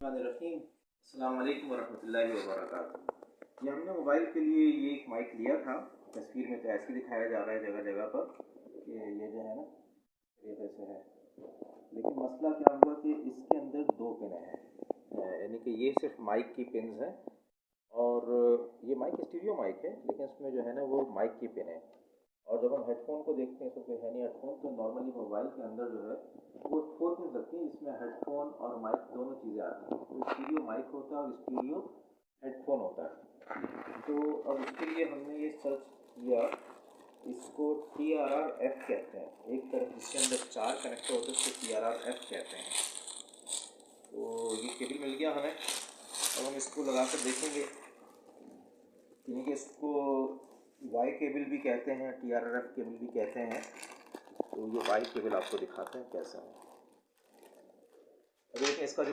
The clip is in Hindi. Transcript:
रहीम अस्सलाम वालेकुम वरहमतुल्लाहि वबरकातुहू। ये हमने मोबाइल के लिए ये एक माइक लिया था। तस्वीर में तो ऐसे दिखाया जा रहा है जगह जगह पर कि ये जो है ना ये वैसे है, लेकिन मसला क्या हुआ कि इसके अंदर दो पिन हैं, यानी कि ये सिर्फ माइक की पिन्स हैं और ये माइक स्टीरियो माइक है, लेकिन इसमें जो है ना वो माइक की पिन है। और जब हम हेडफोन को देखते हैं, इसमें कोई है नहीं हेडफोन, तो नॉर्मली मोबाइल के अंदर जो है वो 4 पिन लगती हैं, इसमें हेडफोन और माइक दोनों चीज़ें आती हैं। तो स्टीरियो माइक होता है और स्टीरियो हेडफोन होता है। तो अब उसके लिए हमने ये सर्च किया, इसको TRRF कहते हैं। एक तरफ जिसके अंदर 4 कनेक्टर होते हैं उसको TRRF कहते हैं। तो ये केबल मिल गया हमें, अब हम इसको लगा कर देखेंगे। यानी कि इसको वाई केबल भी कहते हैं, TRRF केबल भी कहते हैं। तो ये वाई केबल आपको दिखाते हैं कैसा है। अब देखिए इसका जो